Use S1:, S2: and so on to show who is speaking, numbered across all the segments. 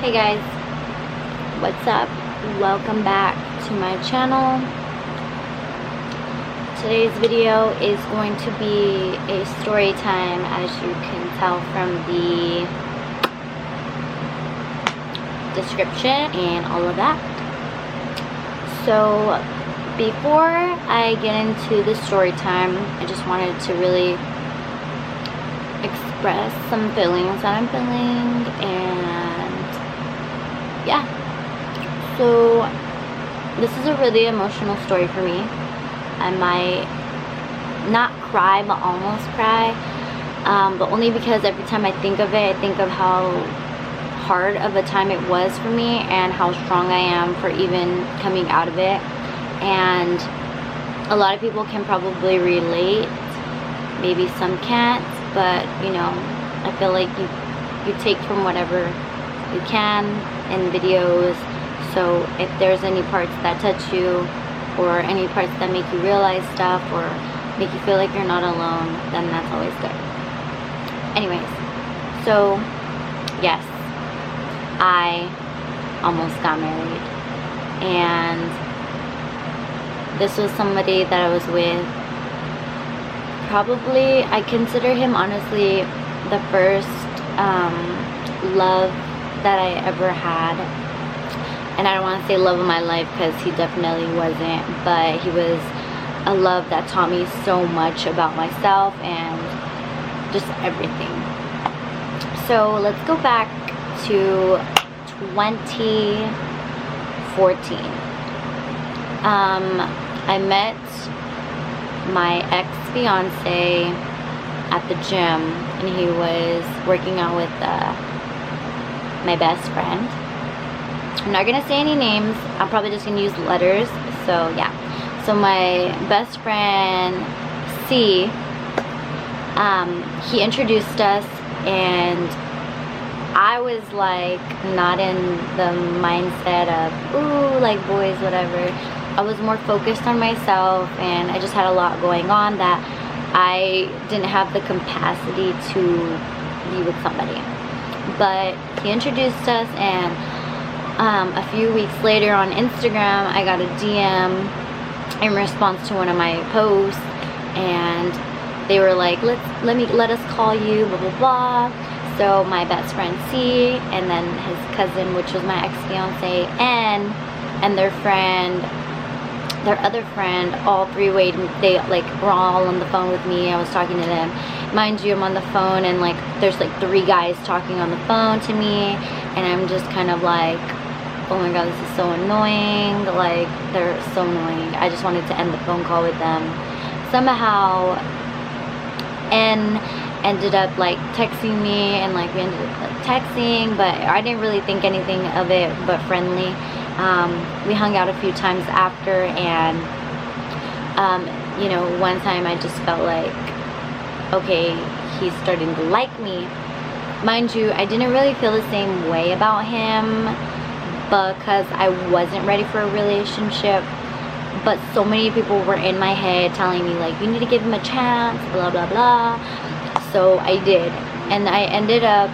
S1: Hey guys, what's up? Welcome back to my channel. Today's video is going to be a story time, as you can tell from the description and all of that. So before I get into the story time, I just wanted to really express some feelings that I'm feeling, and yeah, so this is a really emotional story for me. I might not cry, but almost cry, but only because every time I think of it, I think of how hard of a time it was for me and how strong I am for even coming out of it. And a lot of people can probably relate, maybe some can't, but you know, I feel like you take from whatever you can in videos. So if there's any parts that touch you, or any parts that make you realize stuff, or make you feel like you're not alone, then that's always good. Anyways, so yes, I almost got married, and this was somebody that I was with. Probably, I consider him honestly the first love that I ever had. And I don't want to say love of my life, because he definitely wasn't, but he was a love that taught me so much about myself and just everything. So let's go back to 2014. I met my ex-fiance at the gym, and he was working out with my best friend. I'm not gonna say any names, I'm probably just gonna use letters. So yeah, so my best friend C, he introduced us, and I was like not in the mindset of ooh, like boys, whatever. I was more focused on myself, and I just had a lot going on that I didn't have the capacity to be with somebody. But he introduced us, and a few weeks later on Instagram, I got a DM in response to one of my posts, and they were like, let us call you, blah blah blah. So my best friend C, and then his cousin, which was my ex-fiance, N, and their other friend, all three waited. They like were all on the phone with me. I was talking to them. Mind you, I'm on the phone, and like there's like 3 guys talking on the phone to me, and I'm just kind of like, oh my god, this is so annoying. Like, they're so annoying. I just wanted to end the phone call with them. Somehow N ended up like texting me, and like we ended up like texting, but I didn't really think anything of it but friendly. We hung out a few times after, and you know, one time I just felt like, okay, he's starting to like me. Mind you, I didn't really feel the same way about him, because I wasn't ready for a relationship. But so many people were in my head telling me like, you need to give him a chance, blah blah blah. So I did, and I ended up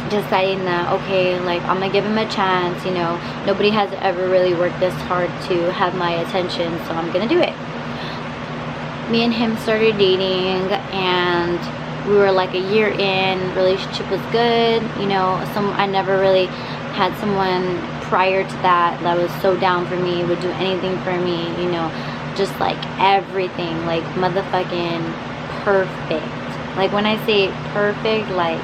S1: deciding that, okay, like I'm gonna give him a chance. You know, nobody has ever really worked this hard to have my attention, so I'm gonna do it. Me and him started dating, and we were like a year in. Relationship was good. You know, I never really had someone prior to that was so down for me, would do anything for me, you know, just like everything, like motherfucking perfect. Like when I say perfect, like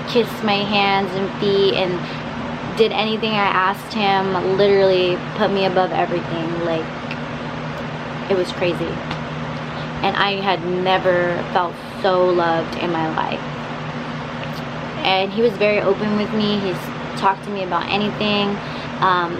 S1: kissed my hands and feet and did anything I asked him, literally put me above everything. Like, it was crazy. And I had never felt so loved in my life. And he was very open with me. He's talked to me about anything.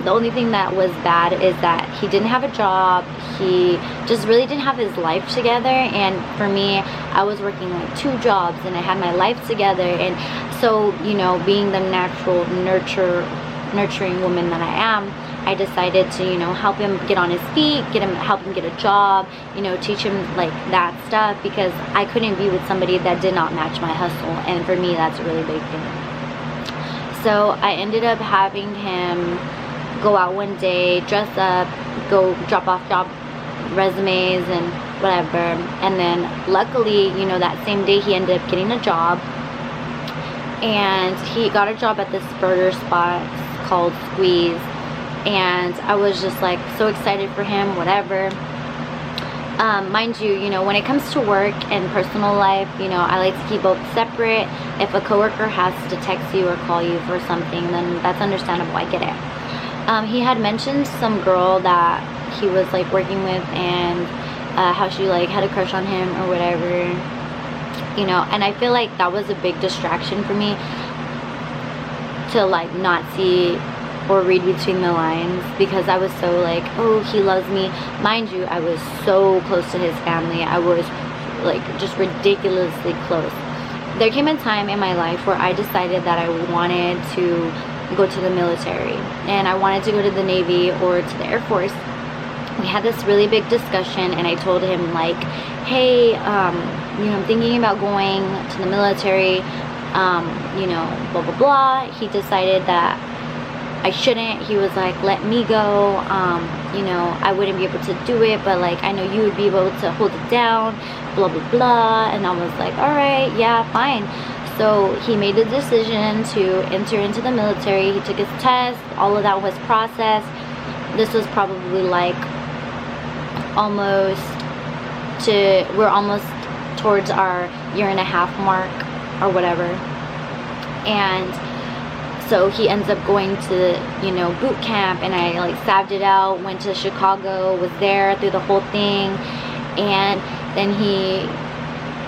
S1: The only thing that was bad is that he didn't have a job. He just really didn't have his life together. And for me, I was working like 2 jobs, and I had my life together. And so, you know, being the natural nurturing woman that I am, I decided to, you know, help him get on his feet, help him get a job, you know, teach him like that stuff, because I couldn't be with somebody that did not match my hustle, and for me that's a really big thing. So I ended up having him go out one day, dress up, go drop off job resumes and whatever. And then luckily, you know, that same day he ended up getting a job. And he got a job at this burger spot called Squeeze. And I was just like so excited for him, whatever. Mind you, you know, when it comes to work and personal life, you know, I like to keep both separate. If a coworker has to text you or call you for something, then that's understandable, I get it. He had mentioned some girl that he was like working with, and how she like had a crush on him or whatever, you know. And I feel like that was a big distraction for me to like not see or read between the lines, because I was so like, oh, he loves me. Mind you, I was so close to his family. I was like just ridiculously close. There came a time in my life where I decided that I wanted to go to the military, and I wanted to go to the Navy or to the Air Force. We had this really big discussion, and I told him like, hey, you know, I'm thinking about going to the military, you know, blah blah blah. He decided that I shouldn't. He was like, let me go, you know, I wouldn't be able to do it, but like I know you would be able to hold it down, blah blah blah. And I was like, all right, yeah, fine. So he made the decision to enter into the military. He took his test, all of that was processed. This was probably like we're almost towards our 1.5 year mark or whatever. And so he ends up going to, you know, boot camp, and I like saved it out, went to Chicago, was there through the whole thing. And then he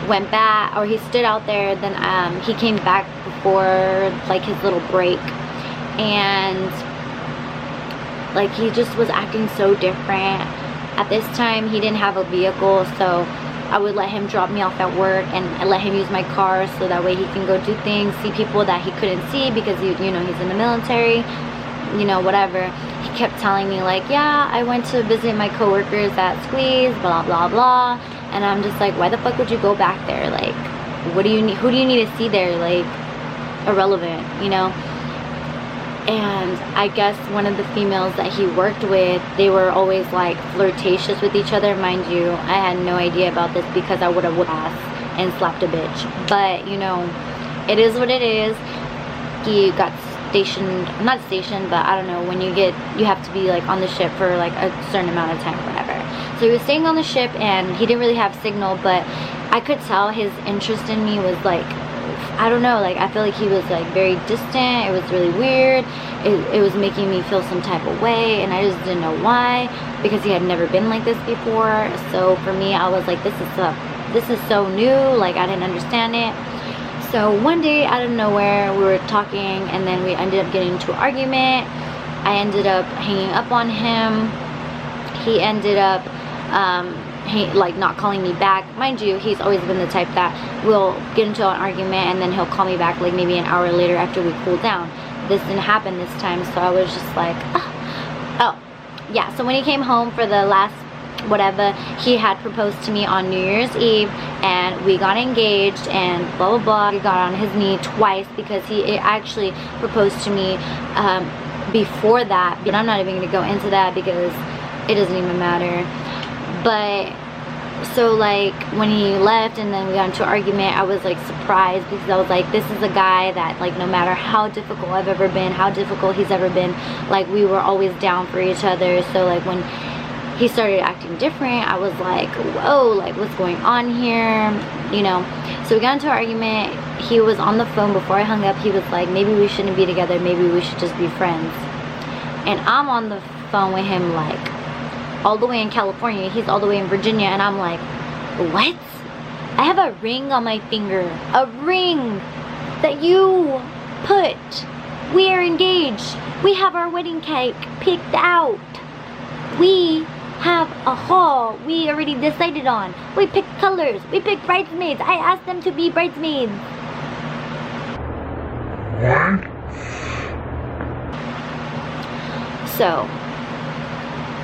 S1: went back, or he stood out there, then he came back before like his little break, and like he just was acting so different. At this time he didn't have a vehicle, so I would let him drop me off at work, and I let him use my car so that way he can go do things, see people that he couldn't see because he, you know, he's in the military, you know, whatever. He kept telling me like, yeah, I went to visit my coworkers at Squeeze, blah blah blah. And I'm just like, why the fuck would you go back there? Like, what do you need? Who do you need to see there? Like, irrelevant, you know. And I guess one of the females that he worked with, they were always like flirtatious with each other. Mind you, I had no idea about this because I would have whipped ass and slapped a bitch. But you know, it is what it is. He got stationed, not stationed, but I don't know, when you have to be like on the ship for like a certain amount of time or whatever. So he was staying on the ship, and he didn't really have signal, but I could tell his interest in me was like, I don't know, like I feel like he was like very distant. It was really weird. It was making me feel some type of way, and I just didn't know why, because he had never been like this before. So for me, I was like, this is so new, like I didn't understand it. So one day out of nowhere we were talking, and then we ended up getting into an argument. I ended up hanging up on him. He ended up like not calling me back. Mind you, he's always been the type that will get into an argument and then he'll call me back like maybe an hour later after we cool down. This didn't happen this time, so I was just like, oh yeah. So when he came home for the last whatever, he had proposed to me on New Year's Eve, and we got engaged and blah blah blah. He got on his knee twice because he actually proposed to me before that, but I'm not even going to go into that because it doesn't even matter. But so like when he left and then we got into an argument, I was like surprised, because I was like, this is a guy that like no matter how difficult I've ever been, how difficult he's ever been, like we were always down for each other. So like when he started acting different, I was like, whoa, like what's going on here, you know. So we got into an argument. He was on the phone before I hung up. He was like, maybe we shouldn't be together, maybe we should just be friends. And I'm on the phone with him like all the way in California, he's all the way in Virginia, and I'm like, what? I have a ring on my finger, a ring that you put. We are engaged. We have our wedding cake picked out. We have a hall we already decided on. We picked colors. We picked bridesmaids. I asked them to be bridesmaids. What? So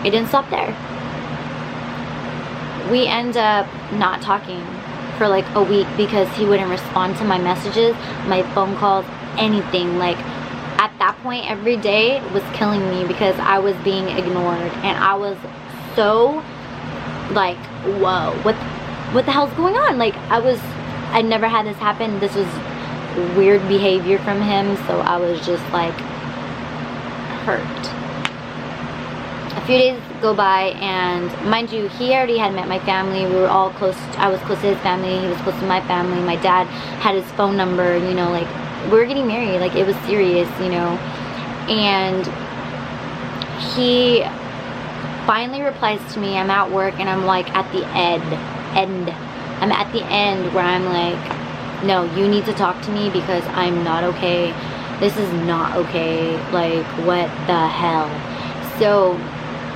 S1: it didn't stop there. We end up not talking for like a week because he wouldn't respond to my messages, my phone calls, anything. Like at that point, every day was killing me because I was being ignored, and I was so like, whoa, what the hell's going on? Like, I never had this happen. This was weird behavior from him, so I was just like hurt. A few days go by, and mind you, he already had met my family. We were all close. I was close to his family, he was close to my family. My dad had his phone number, you know, like, we were getting married, like, it was serious, you know. And he finally replies to me. I'm at work, and I'm like at the end. I'm at the end where I'm like, no, you need to talk to me because I'm not okay. This is not okay. Like, what the hell? So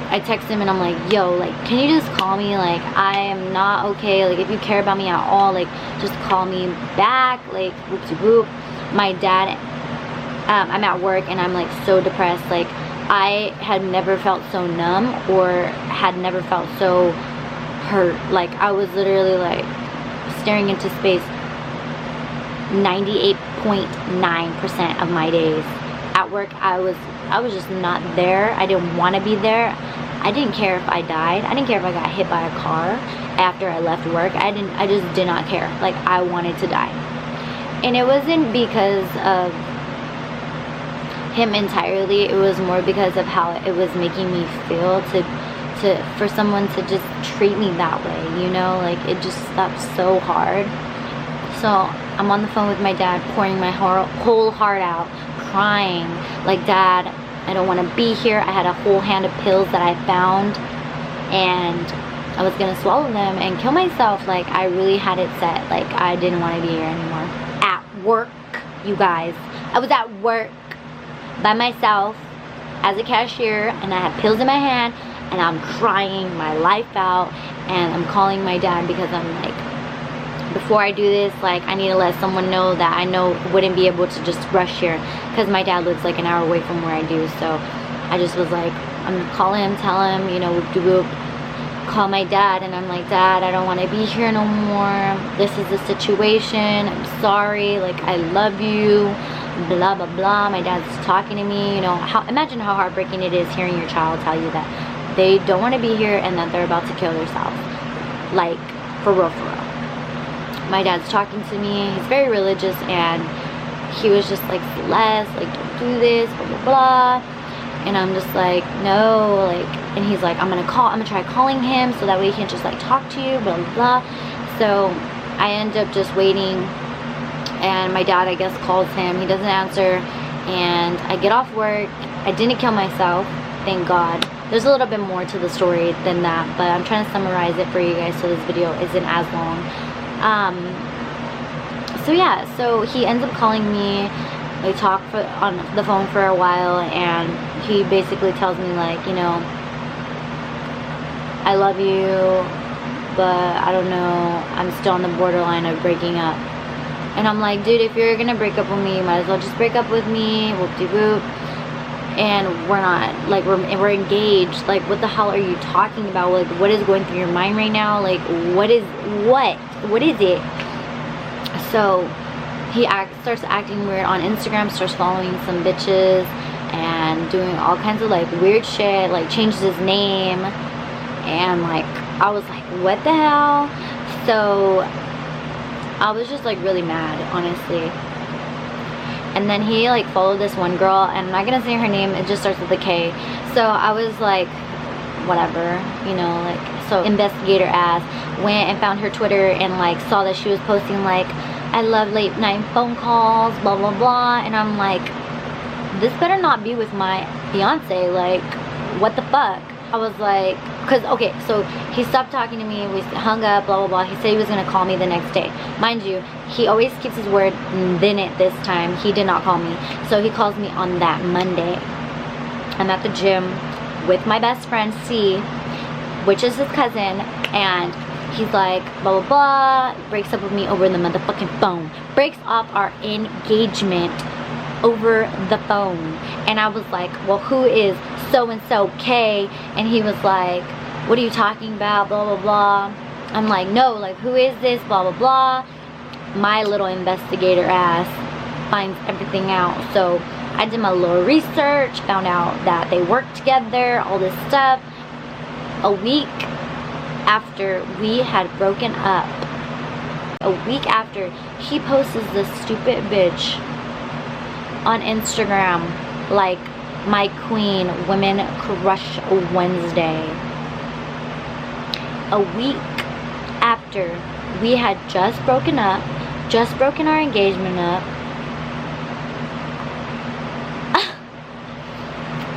S1: I text him and I'm like, yo, like, can you just call me? Like, I am not okay. Like, if you care about me at all, like, just call me back. Like, whoop-de-whoop. My dad, I'm at work and I'm like so depressed. Like, I had never felt so numb or had never felt so hurt. Like, I was literally like staring into space 98.9% of my days. At work, I was just not there. I didn't want to be there. I didn't care if I died. I didn't care if I got hit by a car after I left work. I just did not care. Like, I wanted to die. And it wasn't because of him entirely. It was more because of how it was making me feel for someone to just treat me that way, you know? Like, that's so hard. So I'm on the phone with my dad, pouring my whole heart out, crying, like, Dad, I don't want to be here. I had a whole hand of pills that I found, and I was gonna swallow them and kill myself. Like, I really had it set. Like, I didn't want to be here anymore. At work, you guys. I was at work by myself as a cashier, and I had pills in my hand, and I'm crying my life out, and I'm calling my dad because I'm like, before I do this, like, I need to let someone know that I know wouldn't be able to just rush here, because my dad lives like an hour away from where I do. So I just was like, I'm gonna call him, tell him, you know, whoop-de-whoop. Call my dad, and I'm like, Dad, I don't want to be here no more. This is the situation. I'm sorry. Like, I love you. Blah blah blah. My dad's talking to me. You know, imagine how heartbreaking it is hearing your child tell you that they don't want to be here and that they're about to kill themselves. Like, for real, for real. My dad's talking to me. He's very religious, and he was just like, Celeste, like, don't do this, blah blah blah. And I'm just like, no, like, and he's like, I'm gonna try calling him so that way he can just like talk to you, blah blah blah. So I end up just waiting, and my dad, I guess, calls him. He doesn't answer, and I get off work. I didn't kill myself, thank God. There's a little bit more to the story than that, but I'm trying to summarize it for you guys so this video isn't as long. So yeah, so he ends up calling me. We talk on the phone for a while, and he basically tells me, like, you know, I love you, but I don't know, I'm still on the borderline of breaking up. And I'm like, dude, if you're gonna break up with me, you might as well just break up with me, whoop-de-whoop. And we're not, like, we're engaged. Like, what the hell are you talking about? Like, what is going through your mind right now? Like, what is it? So he starts acting weird on Instagram, starts following some bitches and doing all kinds of like weird shit, like changes his name, and like I was like, what the hell? So I was just like really mad, honestly. And then he like followed this one girl, and I'm not gonna say her name, it just starts with a K. So I was like, whatever, you know, like, so investigator ass went and found her Twitter and like saw that she was posting like, I love late night phone calls, blah blah blah. And I'm like, this better not be with my fiance. Like, what the fuck? I was like, cause okay, so he stopped talking to me, we hung up, blah blah blah. He said he was gonna call me the next day. Mind you, he always keeps his word. Didn't this time. He did not call me. So he calls me on that Monday. I'm at the gym with my best friend C, which is his cousin, and he's like, blah blah blah, breaks up with me over the motherfucking phone. Breaks off our engagement over the phone. And I was like, well, who is so-and-so K? And he was like, what are you talking about, blah blah blah. I'm like, no, like, who is this, blah blah blah. My little investigator ass finds everything out. So I did my little research, found out that they worked together, all this stuff. A week after we had broken up, a week after, he posts this stupid bitch on Instagram like my queen, Women Crush Wednesday. A week after we had just broken up, just broken our engagement up,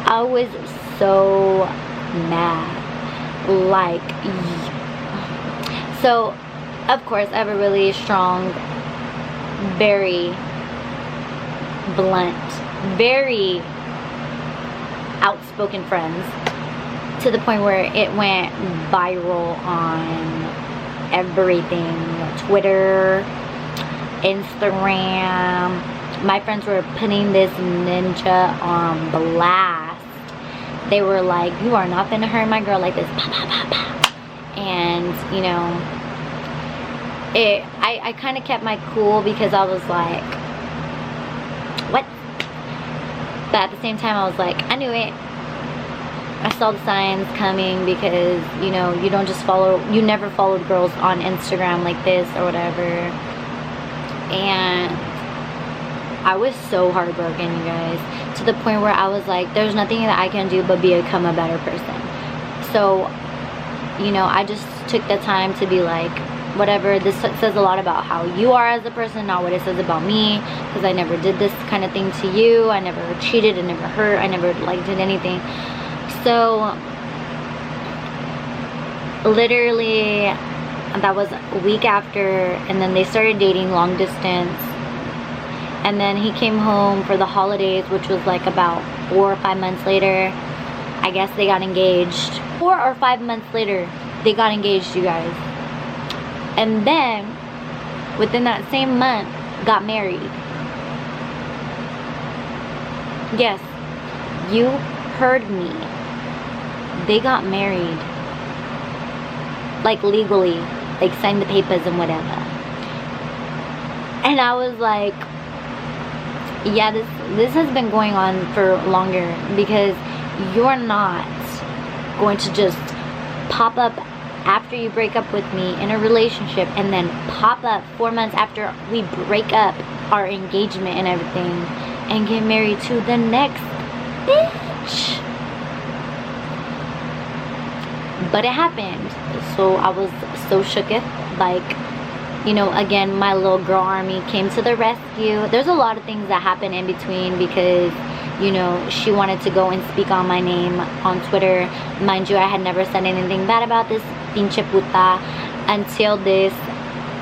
S1: I was so mad. Like, so of course I have a really strong, very blunt, very outspoken friends, to the point where it went viral on everything. Twitter, Instagram. My friends were putting this ninja on blast. They were like, you are not gonna hurt my girl like this. Pa, pa, pa, pa. And you know, I kind of kept my cool because I was like, what? But at the same time I was like, I knew it. I saw the signs coming, because you know, you don't just follow, you never followed girls on Instagram like this or whatever. And I was so heartbroken, you guys, to the point where I was like, there's nothing that I can do but become a better person. So, you know, I just took the time to be like, whatever, this says a lot about how you are as a person, not what it says about me, because I never did this kind of thing to you. I never cheated, I never hurt, I never like did anything. So literally that was a week after, and then they started dating long distance. And then he came home for the holidays, which was like about 4 or 5 months later. I guess they got engaged. 4 or 5 months later, they got engaged, you guys. And then, within that same month, got married. Yes, you heard me. They got married. Like legally. Like signed the papers and whatever. And I was like, yeah, this has been going on for longer, because you're not going to just pop up after you break up with me in a relationship and then pop up 4 months after we break up our engagement and everything and get married to the next bitch. But it happened. So I was so shooketh. Like, you know, again, my little girl army came to the rescue. There's a lot of things that happen in between, because, you know, she wanted to go and speak on my name on Twitter. Mind you, I had never said anything bad about this pinche puta until this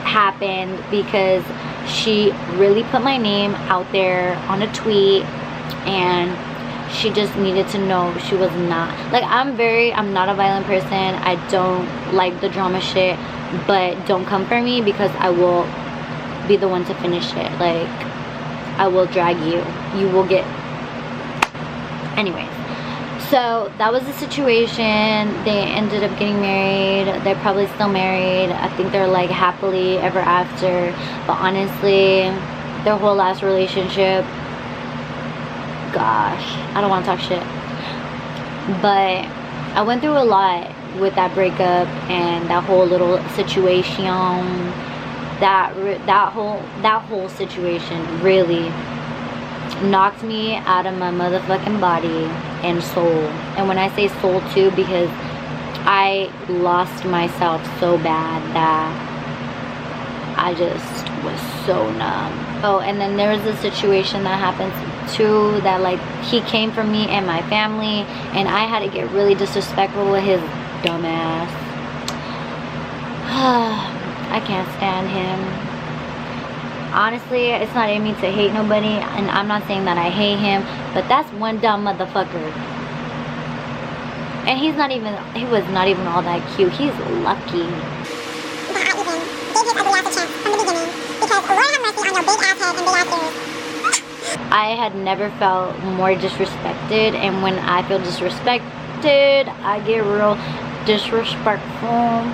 S1: happened, because she really put my name out there on a tweet, and she just needed to know she was not, like, I'm not a violent person. I don't like the drama shit. But don't come for me, because I will be the one to finish it. Like, I will drag you. You will get... Anyways. So, that was the situation. They ended up getting married. They're probably still married. I think they're like happily ever after. But honestly, their whole last relationship... Gosh. I don't want to talk shit. But I went through a lot with that breakup and that whole little situation. That whole situation really knocked me out of my motherfucking body and soul. And when I say soul too, because I lost myself so bad that I just was so numb. Oh, and then there was a situation that happened too, that like he came for me and my family, and I had to get really disrespectful with his dumbass. I can't stand him. Honestly, it's not in me to hate nobody, and I'm not saying that I hate him, but that's one dumb motherfucker. And he was not even all that cute. He's lucky.
S2: That I even gave his ugly ass a chance from the beginning, because Lord have mercy on your big ass head and big ass ears.
S1: I had never felt more disrespected, and when I feel disrespected, I get real disrespectful.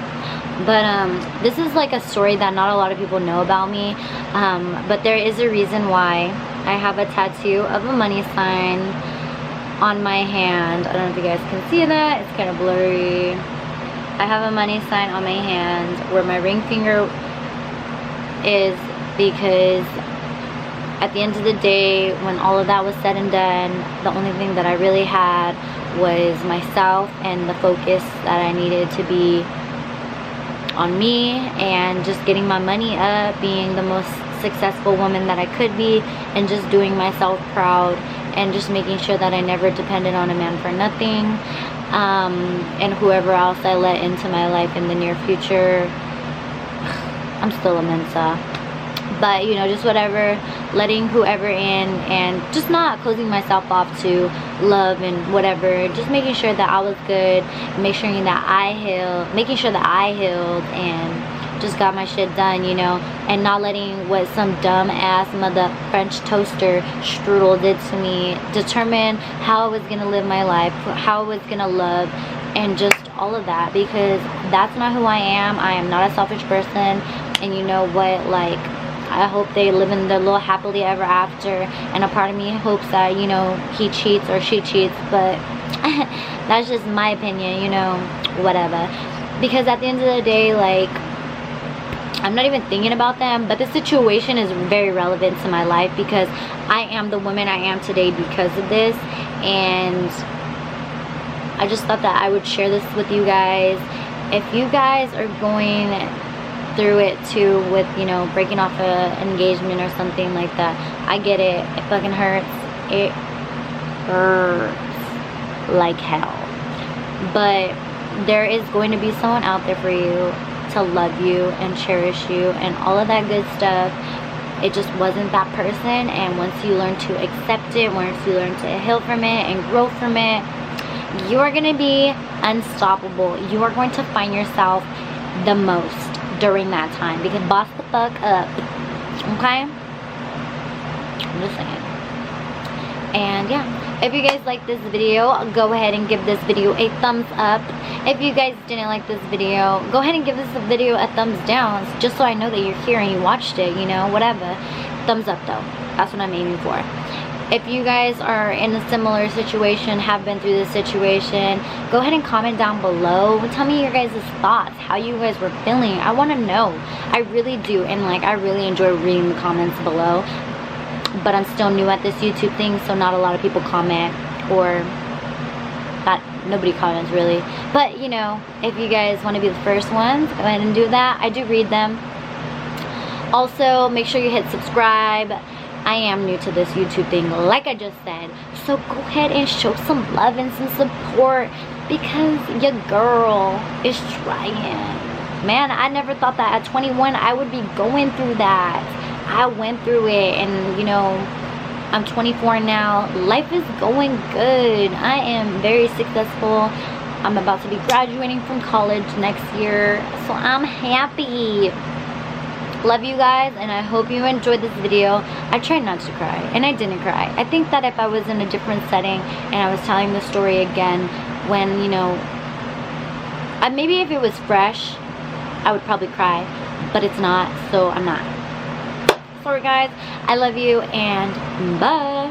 S1: But this is like a story that not a lot of people know about me, but there is a reason why I have a tattoo of a money sign on my hand. I don't know if you guys can see that. It's kind of blurry. I have a money sign on my hand where my ring finger is, because at the end of the day, when all of that was said and done, the only thing that I really had was myself and the focus that I needed to be on me and just getting my money up, being the most successful woman that I could be, and just doing myself proud, and just making sure that I never depended on a man for nothing, and whoever else I let into my life in the near future. I'm still a Mensa, but you know, just whatever, letting whoever in, and just not closing myself off to love and whatever, just making sure that I was good, making sure that I healed and just got my shit done, you know, and not letting what some dumb ass mother French toaster strudel did to me determine how I was gonna live my life, how I was gonna love, and just all of that, because that's not who I am. I am not a selfish person, and you know what, like, I hope they live in their little happily ever after, and a part of me hopes that, you know, he cheats or she cheats, but that's just my opinion, you know, whatever, because at the end of the day, like, I'm not even thinking about them, but the situation is very relevant to my life, because I am the woman I am today because of this, and I just thought that I would share this with you guys. If you guys are going through it too with, you know, breaking off an engagement or something like that, I get it. It fucking hurts. It hurts like hell. But there is going to be someone out there for you to love you and cherish you and all of that good stuff. It just wasn't that person, and once you learn to accept it, once you learn to heal from it and grow from it, you are going to be unstoppable. You are going to find yourself the most during that time, because boss the fuck up, okay? I'm just saying. And yeah, if you guys like this video, go ahead and give this video a thumbs up. If you guys didn't like this video, go ahead and give this video a thumbs down, just so I know that you're here and you watched it, you know, whatever. Thumbs up though, that's what I'm aiming for. If you guys are in a similar situation, have been through this situation, go ahead and comment down below. Tell me your guys' thoughts, how you guys were feeling. I want to know. I really do, and like, I really enjoy reading the comments below. But I'm still new at this YouTube thing, so not a lot of people comment, or not, nobody comments really. But you know, if you guys want to be the first ones, go ahead and do that. I do read them. Also, make sure you hit subscribe. I am new to this YouTube thing, like I just said, so go ahead and show some love and some support, because your girl is trying. Man, I never thought that at 21 I would be going through that. I went through it, and you know, I'm 24 now. Life is going good. I am very successful. I'm about to be graduating from college next year, so I'm happy. Love you guys, and I hope you enjoyed this video. I tried not to cry, and I didn't cry. I think that if I was in a different setting and I was telling the story again, when, you know, maybe if it was fresh, I would probably cry, but it's not, so I'm not. Sorry guys, I love you, and bye.